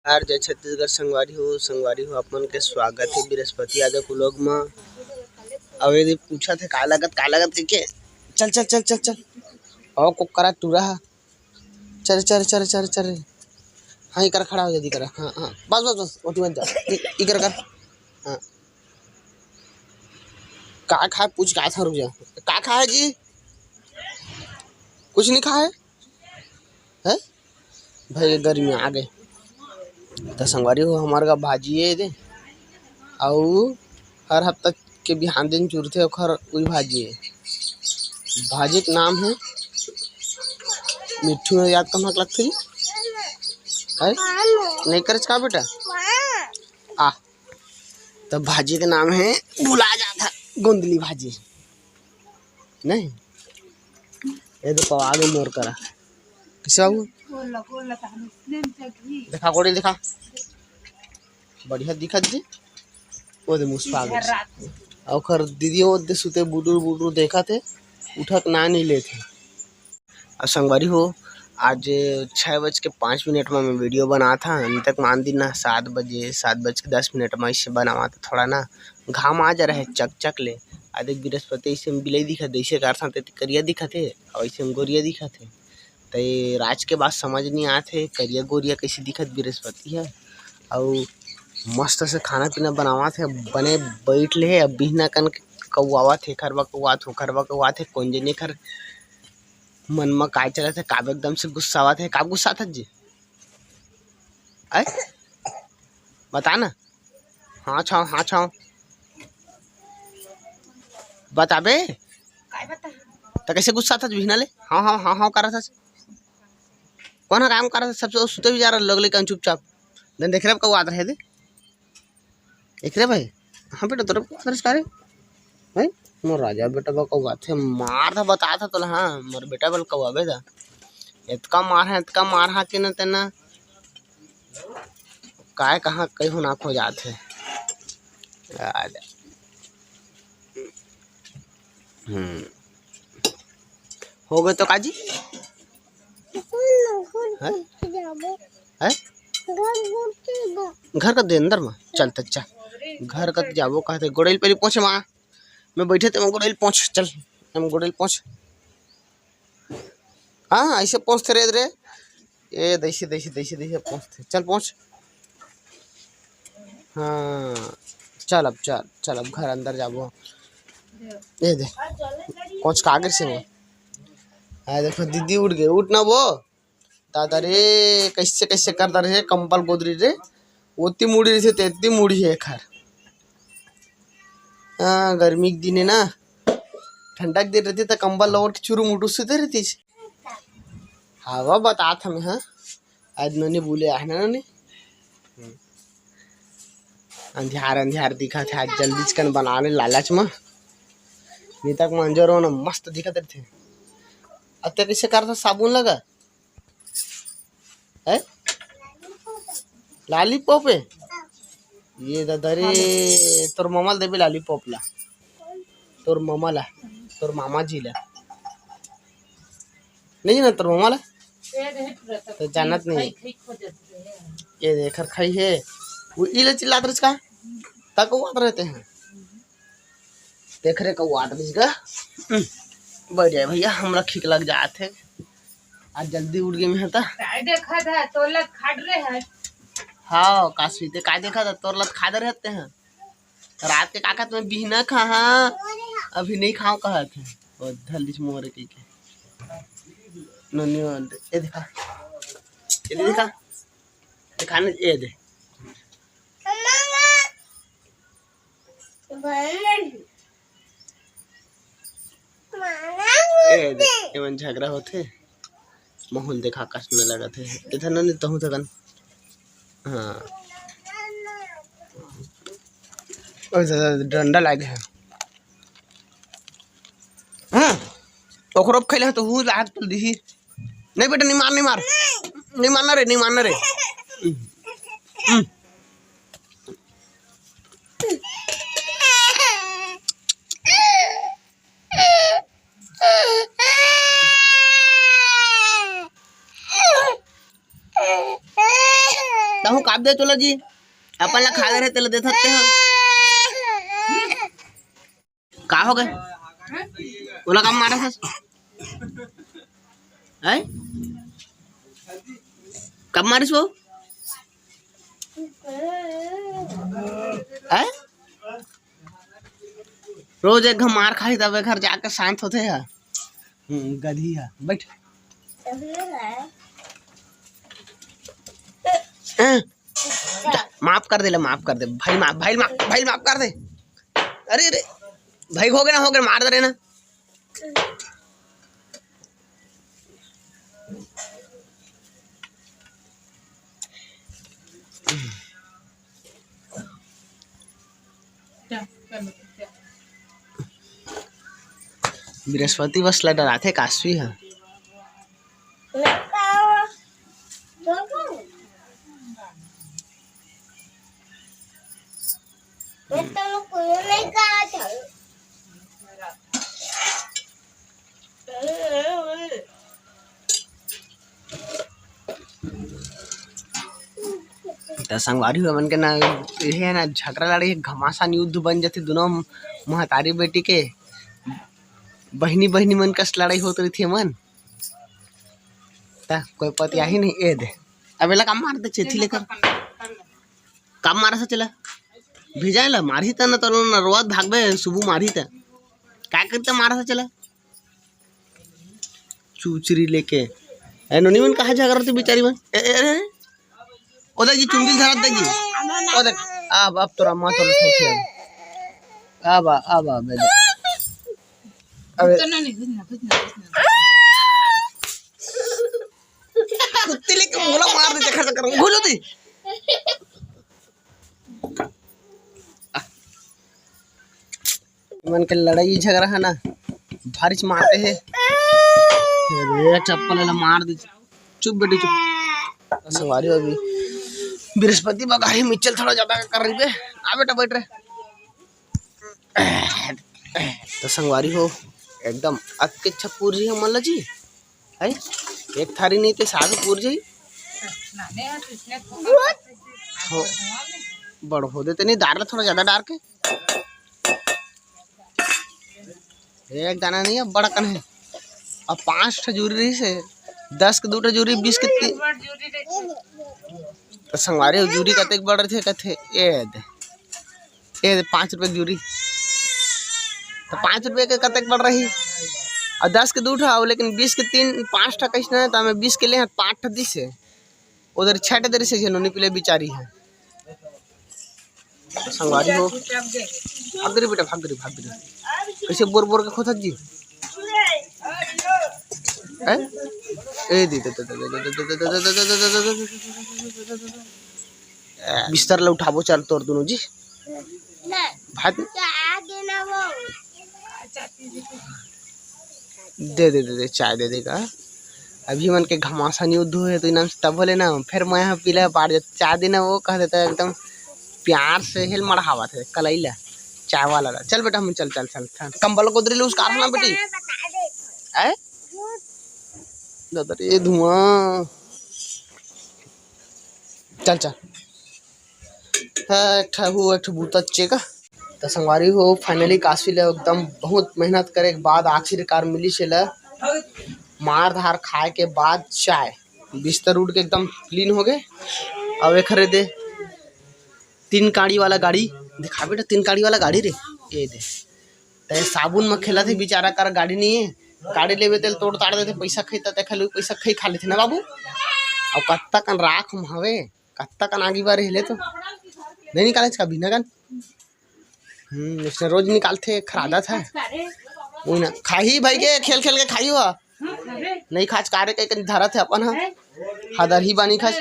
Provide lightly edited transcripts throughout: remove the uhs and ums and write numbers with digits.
यार जय छत्तीसगढ़ संगवारी हो अपन के स्वागत है बृहस्पति यादव को लोग में। अब यदि पूछा थे का लागत के चल चल चल चल चल और को करा टूरा चल चल चल चल चल। हाँ इकर खड़ा हो जल्दी करा। हाँ हाँ बस बस बस ओटी मत जा इकर कर। हाँ का खा पूछ का था रुक जा का खा है जी कुछ नहीं खा है भाई गर्मी आ गए तो संगवारी हो हमारे का भाजी है दे आउ हर हफ्ता के बिहान दिन चुरथे ओखर वही भाजी है। भाजी के नाम है मिट्ठू में याद कम हक लगती है नहीं कर का बेटा आ तो भाजी का नाम है भुला जाता गोंदली भाजी नहीं ये तो पवा गई मोर करा किसे बाबू देखा कोड़ी देखा बढ़िया दिखत जी वो दे मुस्पा गई और खर दीदी वो दे सुते बुडुर बुडुर देखा थे उठक ना नहीं लेते। और संगवारी हो आज 6:05 में मैं वीडियो बना था अभी तक मान दी ना 7:10 में इससे बनावा था थोड़ा ना घाम आ जा रहा है चक चक ले आधे बृहस्पति इसे बिलाई दिखा थे इसे कार साथ करिया दिखा थे और इसे हम गोरिया दिखा थे तो राज के बाद समझ नहीं आते करिया गोरिया कैसे दिखत बृहस्पति है। और मस्त से खाना पीना बनावा थे बने बैठ ले अब बिहना कन कौआ थे खरवा कौआ थे कौन जने खर मन में काय चला थे काब एकदम से गुस्सा थे का गुस्सा था जी अय बता ना हाँ छाओ बताबे तो कैसे गुस्सा था बिहना ले हाँ कर रहा था कौन काम कर रहा था सबसे सुते भी जा रहा लगले कौन चुपचाप दिन देख रहे कौआ रहे थे देख रहे भाई हाँ बेटा तोरे करे भाई मोर राजा बेटा बा कौआ थे मार था बता था तो हाँ मोर बेटा बल कौआ बे था इतका मार हा कि न तेना काय कहाँ कहीं होना खो जाते हो गए तो काजी है? है? घर का दे अंदर में चल तच्चा घर का जाबो कहते गोड़ेल पे पहुंचे माँ मैं बैठे थे गोड़ेल पहुंच चल हम गोड़ेल पहुंच हाँ ऐसे पहुंचते रे ये दैसे पहुंचते चल पहुंच हाँ चल अब घर अंदर जाबो ये दे पहुंच कागर से वो हाँ देखो दीदी उठ गए उठना वो दादा रे कैसे करता रहे कंबल गोदरी रे ओती मुड़ी रही तेती मुड़ी है खर हाँ गर्मी के दिन है ना ठंडक दे रहती तो कंबल लौट के चुरू मुटू से दे रहती हवा बता था मैं हाँ आज ननी बोले है ना ननी अंधियार दिखा थे आज जल्दी चिकन बनाने लालच में नहीं तक मंजर हो ना मस्त दिखा थे अब तक कैसे करता साबुन लगा है लॉलीपॉप है ये दादा रे तोर मामा देबे लॉलीपॉप ला तोर मामा ला तोर मामा जी ला नहीं ना तोर मामा ला तो जानत नहीं ये देखकर खाई है वो इले चिल्लात रही का तक वात रहते हैं देख रहे को वात रही का बढ़ जाए भैया हमरा खिक लग जाते आज जल्दी उठ गए मैं था देखा था तोलत खाड़ रहे हैं हाँ काशवीते का देखा था तोर लत खादे रहते हैं रात के काका तुम्हें बिहना खा अभी नहीं खाओ कहा थे और धलिस मोर के नन्ही ये देखा दिखाने ये दे ये दे एवं झगड़ा होते माहौल देखा कसने लगा थे इधर नहीं तो हूँ थकन हाँ डंडा लागे है हाँ ओकरो खैले तो हूँ लात पल दी नहीं बेटा नहीं मारना रे काप दे चलो जी, अपन ला खा दे रहे तेल दे सकते हो। का हो गए ओला कब मारा था? है कब मारिस वो? है रोज एक घम मार खाई तब घर जाकर शांत होते है। गधी है बैठ। माफ कर दे, माफ कर दे भाई, भाई माफ कर दे। अरे अरे भाई हो गए मार दे रहे ना। बृहस्पति बस ला डराथे काशवी है। संगवारी मन के ना ये ना झगड़ा लड़ी घमासान युद्ध बन जाती दोनों महतारी बेटी के, बहनी बहनी मन कस लड़ाई होती रही थी मन। कोई पति ही नहीं ए दे अब एला काम मार दे चेथी लेकर काम मारा सा चला भेजा ला मारी था ना तो रोज भागबे सुबह मारी था क्या करते मारा सा चला चूचरी लेके नोनी मन कहा झगड़ा थी बेचारी मन। ओदा जी चुंगी धरत देगी ओ देख अब तोरा मां तो ठोके अब बेले अबे कुत्ते लेके मोला मार दे खर्च कर भूलो दी मन के लड़ाई झगड़ा है ना भारी मारते हैं चप्पल ला मार दी। चुप बेटी चुप। सवारी अभी बृहस्पति बगाही मिचल थोड़ा ज्यादा कर रही है। आ बेटा बैठ रहे तो संगवारी हो एकदम अक्के छपूर जी हम जी है एक थारी नहीं थे साधु पूर जी हो बड़ हो देते नहीं डार थोड़ा ज्यादा डार के एक दाना नहीं है बड़ा कन है। अब 5 ठजूरी रही से 10 के 2 ठजूरी 20 के तो संगवारी जूरी कते बढ़ रहे थे कथे ए 5 रुपए जूरी तो 5 रुपए के कते बढ़ रही और 10 के 2 ठा लेकिन 20 के 5 ठा कैसे तो हमें 20 के लिए 5 ठा दी से उधर 6 दे से नोनी पिले बिचारी है। तो संगवारी हो भाग बेटा भाग कैसे बोर बोर के खोता जी ए दी बिस्तर ला उठाबो चल तोर दोनों जी भात दे चाय दे देगा। अभी मन के घमासान युद्ध हुए तो इनाम तब बोले ना फिर मैं यहाँ पीला बाढ़ चाय देना वो कह देता है एकदम प्यार से हेल मढ़ावा थे कलैला चाय वाला चल बेटा हम चल कंबल गोदरी ले उसका ना बेटी है ये धुआं चल एक बूता चेका तो संगवारी हो फाइनली काशी ले एकदम बहुत मेहनत करे के बाद आखिरकार मिली से मार धार खाए के बाद चाय बिस्तर उठ के एकदम क्लीन हो गए। अब एक दे 3 काड़ी वाला गाड़ी दिखा बेटा 3 काड़ी वाला गाड़ी रे ये दे ते साबुन में खेला थे बेचारा कर गाड़ी नहीं है गाड़ी लेवे तेल तोड़ ताड़ देते पैसा खईता ते खाली पैसा खा लेते ना बाबू। अब कत्ता कन राख हवे कत्ता कन आगे बार हिले तो नहीं निकाले का बिना कन इसने रोज निकालते खरादा था वही ना खाही भाई के खेल के खाई हुआ नहीं खाच कारे के धारा थे अपन हदर ही बानी खाच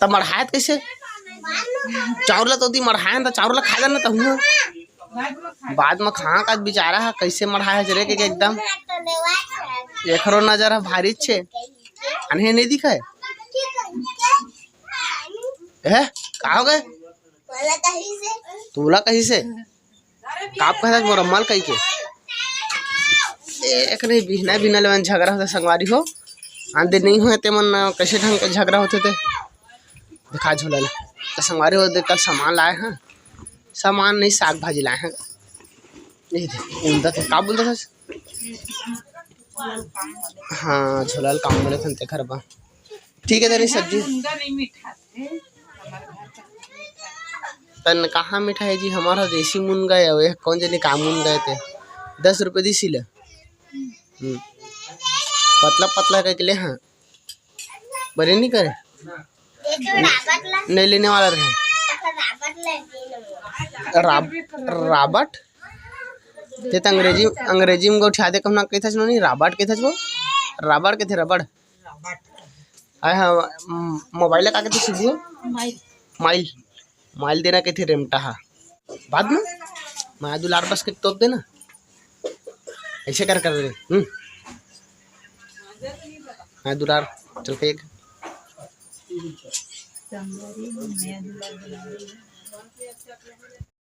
तब मढ़ायत कैसे चावला तो दी मढ़ाया तो चावला खा जाना तो हुआ बाद में खा का बेचारा है कैसे मढ़ाया जरे के एकदम एकरो नजर है भारी छे अनहे नहीं दिखा है का हो गए तूला कहीं से काप कहता मोर मल कहीं के एक नहीं बिहना बिना लेवन झगड़ा होता संगवारी हो आंदे नहीं हुए ते मन कैसे ढंग के झगड़ा होते थे दिखा झोला ला तो संगवारी हो कल सामान लाए हैं सामान नहीं साग भाजी लाए हैं नहीं थे उनदा थे का बोलता था हाँ झोला काम बोले थे ते घर बा ठीक है तेरी सब्जी मुनगा नहीं मीठा थे तन कहाँ मीठा है जी हमारा देसी मुनगा है वे कौन जाने का मुनगा थे 10 रुपये दी सिले पतला पतला करके ले हाँ बड़े नहीं करे नहीं लेने वाला रहे राबट ते तो अंग्रेजी में उठा दे कहना कहता छो नहीं राबट कहता छो रबड़ के थे रबड़ आय हाँ मोबाइल का कहते सुबह माइल माइल देना कहते रेमटा हा बाद में मैं दुलार बस के तोप देना ऐसे कर रहे मैं दुलार चल के एक